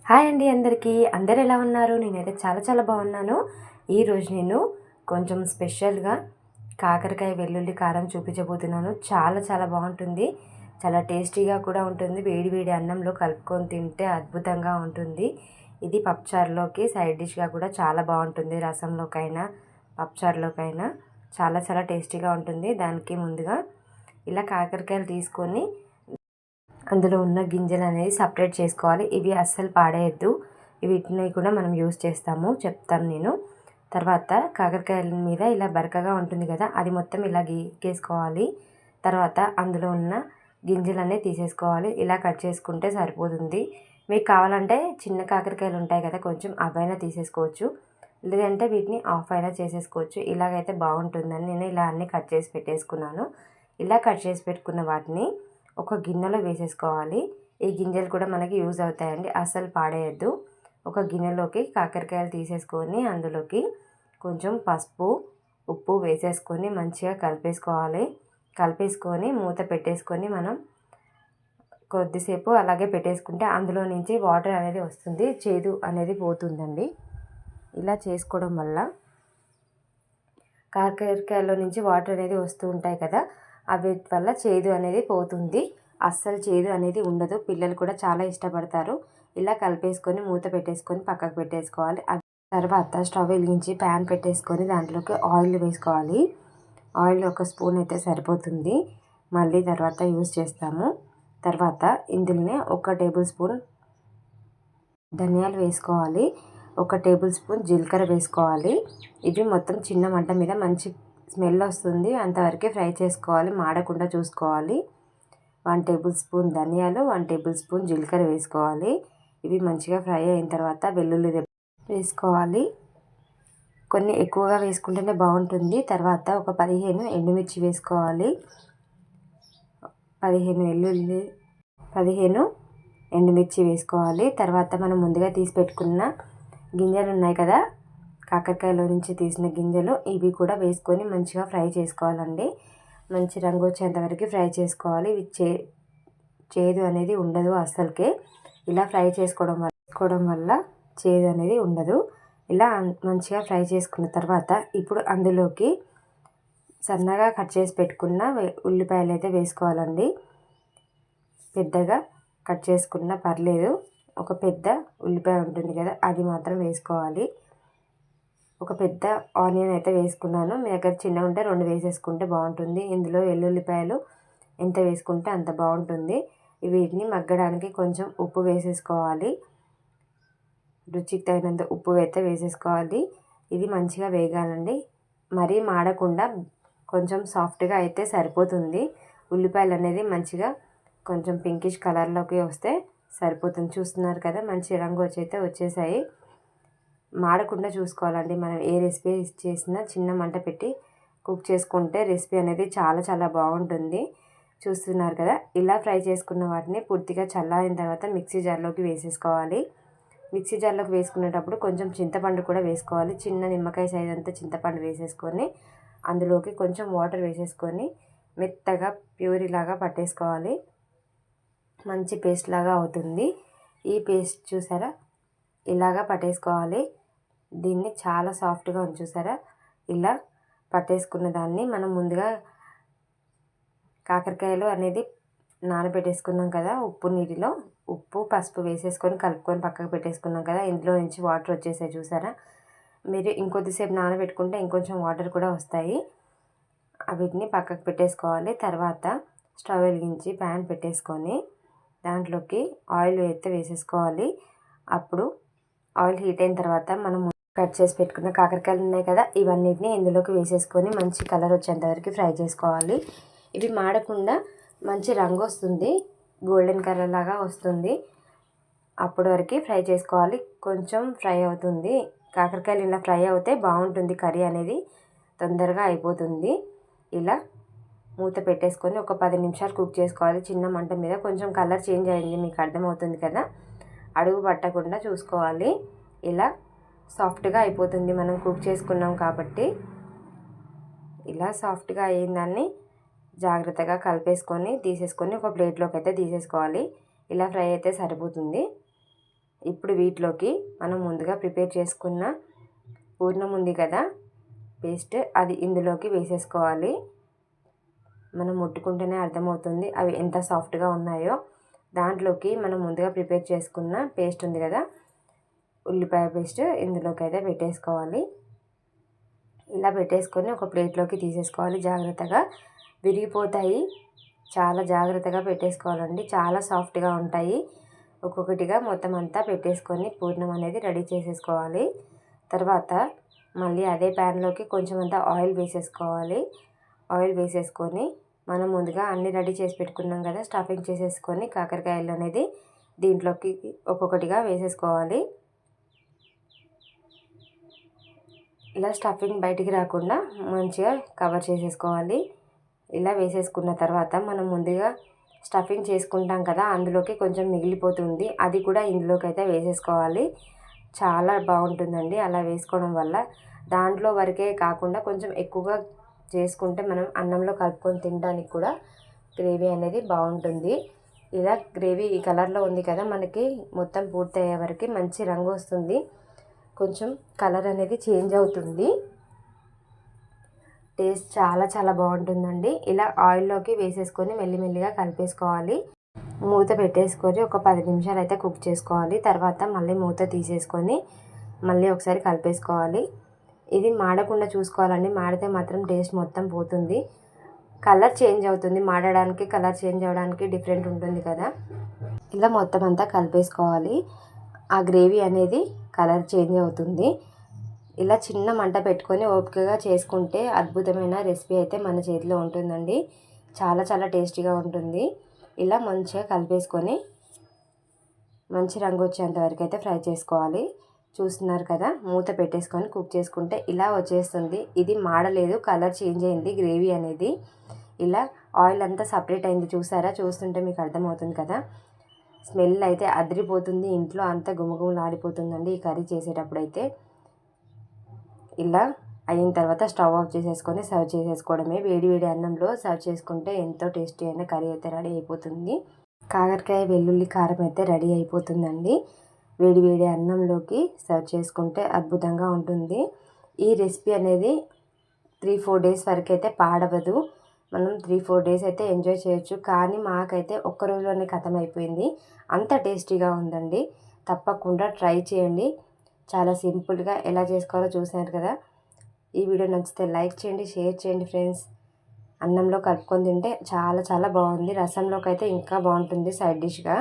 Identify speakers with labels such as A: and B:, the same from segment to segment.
A: Hi అండి అందరికీ. అందరు ఎలా ఉన్నారు? నేనైతే చాలా బాగున్నాను. ఈరోజు నేను కొంచెం స్పెషల్గా కాకరకాయ వెల్లుల్లి కారం చూపించబోతున్నాను. చాలా బాగుంటుంది. చాలా టేస్టీగా కూడా ఉంటుంది. వేడి వేడి అన్నంలో కలుపుకొని తింటే అద్భుతంగా ఉంటుంది. ఇది పప్పుచారులోకి సైడ్ డిష్గా కూడా చాలా బాగుంటుంది. రసంలోకైనా పప్పుచారులోకైనా చాలా టేస్టీగా ఉంటుంది. దానికి ముందుగా ఇలా కాకరకాయలు తీసుకొని అందులో ఉన్న గింజలు అనేది సపరేట్ చేసుకోవాలి. ఇవి అస్సలు పాడేయద్దు. వీటిని కూడా మనం యూస్ చేస్తాము, చెప్తాను నేను. తర్వాత కాకరకాయల మీద ఇలా బరకగా ఉంటుంది కదా, అది మొత్తం ఇలా గీకేసుకోవాలి. తర్వాత అందులో ఉన్న గింజలన్నీ తీసేసుకోవాలి. ఇలా కట్ చేసుకుంటే సరిపోతుంది. మీకు కావాలంటే చిన్న కాకరకాయలు ఉంటాయి కదా, కొంచెం అవైనా తీసేసుకోవచ్చు. లేదంటే వీటిని ఆఫ్ అయినా చేసేసుకోవచ్చు. ఇలాగైతే బాగుంటుందని నేను ఇలా అన్నీ కట్ చేసి పెట్టేసుకున్నాను. ఇలా కట్ చేసి పెట్టుకున్న వాటిని ఒక గిన్నెలో వేసేసుకోవాలి. ఈ గింజలు కూడా మనకి యూజ్ అవుతాయండి, అస్సలు పాడేయద్దు. ఒక గిన్నెలోకి కాకరకాయలు తీసేసుకొని అందులోకి కొంచెం పసుపు, ఉప్పు వేసేసుకొని మంచిగా కలిపేసుకొని మూత పెట్టేసుకొని మనం కొద్దిసేపు అలాగే పెట్టేసుకుంటే అందులో నుంచి వాటర్ అనేది వస్తుంది, చేదు అనేది పోతుందండి. ఇలా చేసుకోవడం వల్ల కాకరకాయలో నుంచి వాటర్ అనేది వస్తూ ఉంటాయి కదా, అవి వల్ల చేదు అనేది పోతుంది. అస్సలు చేదు అనేది ఉండదు. పిల్లలు కూడా చాలా ఇష్టపడతారు. ఇలా కలిపేసుకొని మూత పెట్టేసుకొని పక్కకు పెట్టేసుకోవాలి. తర్వాత స్టవ్ వెలిగించి ప్యాన్ పెట్టేసుకొని దాంట్లోకి ఆయిల్ వేసుకోవాలి. ఆయిల్ ఒక స్పూన్ అయితే సరిపోతుంది, మళ్ళీ తర్వాత యూజ్ చేస్తాము. తర్వాత ఇందులోనే 1 టేబుల్ స్పూన్ ధనియాలు వేసుకోవాలి. 1 టేబుల్ స్పూన్ జీలకర్ర వేసుకోవాలి. ఇవి మొత్తం చిన్న మంట మీద మంచి స్మెల్ వస్తుంది అంతవరకే ఫ్రై చేసుకోవాలి, మాడకుండా చూసుకోవాలి. 1 టేబుల్ స్పూన్ ధనియాలు, 1 టేబుల్ స్పూన్ జీలకర్ర వేసుకోవాలి. ఇవి మంచిగా ఫ్రై అయిన తర్వాత వెల్లుల్లి వేసుకోవాలి. కొన్ని ఎక్కువగా వేసుకుంటేనే బాగుంటుంది. తర్వాత ఒక 15 ఎండుమిర్చి వేసుకోవాలి. 15 ఎండుమిర్చి వేసుకోవాలి. తర్వాత మనం ముందుగా తీసి పెట్టుకున్న గింజలు ఉన్నాయి కదా, కాకరకాయలో నుంచి తీసిన గింజలు, ఇవి కూడా వేసుకొని మంచిగా ఫ్రై చేసుకోవాలండి. మంచి రంగు వచ్చేంత వరకు ఫ్రై చేసుకోవాలి. ఇవి చేదు అనేది ఉండదు అస్సలకే. ఇలా ఫ్రై చేసుకోవడం వల్ల చేదు అనేది ఉండదు. ఇలా మంచిగా ఫ్రై చేసుకున్న తర్వాత ఇప్పుడు అందులోకి సన్నగా కట్ చేసి పెట్టుకున్న ఉల్లిపాయలు అయితే వేసుకోవాలండి. పెద్దగా కట్ చేసుకున్నా పర్లేదు, ఒక పెద్ద ఉల్లిపాయ ఉంటుంది కదా, అది మాత్రం వేసుకోవాలి. ఒక పెద్ద ఆనియన్ అయితే వేసుకున్నాను. మీ దగ్గర చిన్నగా ఉంటే 2 వేసేసుకుంటే బాగుంటుంది. ఇందులో వెల్లుల్లిపాయలు ఎంత వేసుకుంటే అంత బాగుంటుంది. వీటిని మగ్గడానికి కొంచెం ఉప్పు వేసేసుకోవాలి. రుచికి తగినంత ఉప్పు అయితే వేసేసుకోవాలి. ఇది మంచిగా వేగాలండి, మరీ మాడకుండా కొంచెం సాఫ్ట్గా అయితే సరిపోతుంది. ఉల్లిపాయలు అనేది మంచిగా కొంచెం పింకిష్ కలర్లోకి వస్తే సరిపోతుంది. చూస్తున్నారు కదా, మంచి రంగు వచ్చేసాయి. మాడకుండా చూసుకోవాలండి. మనం ఏ రెసిపీ చేసినా చిన్న మంట పెట్టి కుక్ చేసుకుంటే రెసిపీ అనేది చాలా బాగుంటుంది. చూస్తున్నారు కదా, ఇలా ఫ్రై చేసుకున్న వాటిని పూర్తిగా చల్లారిన తర్వాత మిక్సీ జార్లోకి వేసేసుకోవాలి. మిక్సీ జార్లోకి వేసుకునేటప్పుడు కొంచెం చింతపండు కూడా వేసుకోవాలి. చిన్న నిమ్మకాయ సైజ్ అంతా చింతపండు వేసేసుకొని అందులోకి కొంచెం వాటర్ వేసేసుకొని మెత్తగా ప్యూరీ లాగా పట్టేసుకోవాలి. మంచి పేస్ట్ లాగా అవుతుంది. ఈ పేస్ట్ చూసారా, ఇలాగా పట్టేసుకోవాలి. దీన్ని చాలా సాఫ్ట్గా ఉంది చూసారా. ఇలా పట్టేసుకున్న దాన్ని మనం ముందుగా కాకరకాయలు అనేది నానబెట్టేసుకున్నాం కదా, నీటిలో ఉప్పు పసుపు వేసేసుకొని కలుపుకొని పక్కకు పెట్టేసుకున్నాం కదా, ఇందులో నుంచి వాటర్ వచ్చేసాయి చూసారా. మీరు ఇంకొద్దిసేపు నానబెట్టుకుంటే ఇంకొంచెం వాటర్ కూడా వస్తాయి. వీటిని పక్కకు పెట్టేసుకోవాలి. తర్వాత స్టవ్ వెలిగించి ప్యాన్ పెట్టేసుకొని దాంట్లోకి ఆయిల్ అయితే వేసేసుకోవాలి. అప్పుడు ఆయిల్ హీట్ అయిన తర్వాత మనం కట్ చేసి పెట్టుకున్న కాకరకాయలు ఉన్నాయి కదా, ఇవన్నిటిని ఇందులోకి వేసేసుకొని మంచి కలర్ వచ్చేంత వరకు ఫ్రై చేసుకోవాలి. ఇవి మాడకుండా మంచి రంగు వస్తుంది, గోల్డెన్ కలర్ లాగా వస్తుంది. అప్పటి వరకు ఫ్రై చేసుకోవాలి. కొంచెం ఫ్రై అవుతుంది. కాకరకాయలు ఇలా ఫ్రై అవుతే బాగుంటుంది, కర్రీ అనేది తొందరగా అయిపోతుంది. ఇలా మూత పెట్టేసుకొని ఒక 10 నిమిషాలు కుక్ చేసుకోవాలి చిన్న మంట మీద. కొంచెం కలర్ చేంజ్ అయింది, మీకు అర్థమవుతుంది కదా, అడుగు పట్టకుండా చూసుకోవాలి. ఇలా సాఫ్ట్గా అయిపోతుంది మనం కుక్ చేసుకున్నాం కాబట్టి. ఇలా సాఫ్ట్గా అయిన దాన్ని జాగ్రత్తగా కలిపేసుకొని తీసేసుకొని ఒక ప్లేట్లోకి అయితే తీసేసుకోవాలి. ఇలా ఫ్రై అయితే సరిపోతుంది. ఇప్పుడు వీటిలోకి మనం ముందుగా ప్రిపేర్ చేసుకున్న పూర్ణం ఉంది కదా పేస్ట్, అది ఇందులోకి వేసేసుకోవాలి. మనం ముట్టుకుంటేనే అర్థమవుతుంది అవి ఎంత సాఫ్ట్గా ఉన్నాయో. దాంట్లోకి మనం ముందుగా ప్రిపేర్ చేసుకున్న పేస్ట్ ఉంది కదా, ఉల్లిపాయ పేస్ట్, ఇందులోకి అయితే పెట్టేసుకోవాలి. ఇలా పెట్టేసుకొని ఒక ప్లేట్లోకి తీసేసుకోవాలి. జాగ్రత్తగా విరిగిపోతాయి, చాలా జాగ్రత్తగా పెట్టేసుకోవాలండి. చాలా సాఫ్ట్గా ఉంటాయి. ఒక్కొక్కటిగా మొత్తం అంతా పెట్టేసుకొని పూర్ణం అనేది రెడీ చేసేసుకోవాలి. తర్వాత మళ్ళీ అదే ప్యాన్లోకి కొంచెం అంతా ఆయిల్ వేసేసుకోవాలి. ఆయిల్ వేసేసుకొని మనం ముందుగా అన్నీ రెడీ చేసి పెట్టుకున్నాం కదా, స్టఫింగ్ చేసేసుకొని కాకరకాయలు అనేది దీంట్లోకి ఒక్కొక్కటిగా వేసేసుకోవాలి. ఇలా స్టఫింగ్ బయటికి రాకుండా మంచిగా కవర్ చేసేసుకోవాలి. ఇలా వేసేసుకున్న తర్వాత మనం ముందుగా స్టఫింగ్ చేసుకుంటాం కదా, అందులోకి కొంచెం మిగిలిపోతుంది, అది కూడా ఇందులోకి అయితే వేసేసుకోవాలి. చాలా బాగుంటుందండి అలా వేసుకోవడం వల్ల. దాంట్లో వరకే కాకుండా కొంచెం ఎక్కువగా చేసుకుంటే మనం అన్నంలో కలుపుకొని తినడానికి కూడా గ్రేవీ అనేది బాగుంటుంది. ఇలా గ్రేవీ ఈ కలర్లో ఉంది కదా, మనకి మొత్తం పూర్తయ్యే వరకు మంచి రంగు వస్తుంది. కొంచెం కలర్ అనేది చేంజ్ అవుతుంది. టేస్ట్ చాలా చాలా బాగుంటుందండి. ఇలా ఆయిల్లోకి వేసేసుకొని మెల్లిమెల్లిగా కలిపేసుకోవాలి. మూత పెట్టేసుకొని ఒక 10 నిమిషాలు అయితే కుక్ చేసుకోవాలి. తర్వాత మళ్ళీ మూత తీసేసుకొని మళ్ళీ ఒకసారి కలిపేసుకోవాలి. ఇది మాడకుండా చూసుకోవాలండి, మాడితే మాత్రం టేస్ట్ మొత్తం పోతుంది. కలర్ చేంజ్ అవుతుంది, మాడడానికి కలర్ చేంజ్ అవ్వడానికి డిఫరెంట్ ఉంటుంది కదా. ఇలా మొత్తం అంతా కలిపేసుకోవాలి. ఆ గ్రేవీ అనేది కలర్ చేంజ్ అవుతుంది. ఇలా చిన్న మంట పెట్టుకొని ఓపికగా చేసుకుంటే అద్భుతమైన రెసిపీ అయితే మన చేతిలో ఉంటుందండి. చాలా చాలా టేస్టీగా ఉంటుంది. ఇలా మంచిగా కలిపేసుకొని మంచి రంగు వచ్చేంత వరకు అయితే ఫ్రై చేసుకోవాలి. చూస్తున్నారు కదా, మూత పెట్టేసుకొని కుక్ చేసుకుంటే ఇలా వచ్చేస్తుంది. ఇది మాడలేదు, కలర్ చేంజ్ అయింది గ్రేవీ అనేది. ఇలా ఆయిల్ అంతా సపరేట్ అయింది, చూసారా? చూస్తుంటే మీకు అర్థమవుతుంది కదా. స్మెల్ అయితే అదిరిపోతుంది, ఇంట్లో అంతా గుమగుమలాడిపోతుందండి ఈ కర్రీ చేసేటప్పుడు అయితే. ఇలా అయిన తర్వాత స్టవ్ ఆఫ్ చేసేసుకొని సర్వ్ చేసేసుకోవడమే. వేడి వేడి అన్నంలో సర్వ్ చేసుకుంటే ఎంతో టేస్టీ అయిన కర్రీ అయితే రెడీ అయిపోతుంది. కాకరకాయ వెల్లుల్లి కారం అయితే రెడీ అయిపోతుందండి. వేడి వేడి అన్నంలోకి సర్వ్ చేసుకుంటే అద్భుతంగా ఉంటుంది. ఈ రెసిపీ అనేది 3-4 డేస్ వరకు అయితే పాడవదు. మనం 3-4 డేస్ అయితే ఎంజాయ్ చేయొచ్చు. కానీ మాకైతే ఒక్క రోజులోనే ఖతం అయిపోయింది, అంత టేస్టీగా ఉందండి. తప్పకుండా ట్రై చేయండి. చాలా సింపుల్గా ఎలా చేసుకోవాలో చూసారు కదా. ఈ వీడియో నచ్చితే లైక్ చేయండి, షేర్ చేయండి ఫ్రెండ్స్. అన్నంలో కలుపుకొని తింటే చాలా చాలా బాగుంది. రసంలోకి అయితే ఇంకా బాగుంటుంది సైడ్ డిష్గా.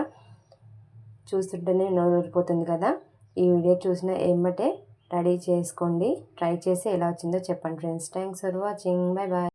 A: చూస్తుంటేనే నోరు ఊరిపోతుంది కదా. ఈ వీడియో చూసిన ఏమంటే రెడీ చేసుకోండి. ట్రై చేసి ఎలా వచ్చిందో చెప్పండి friends. Thanks for watching. Bye bye.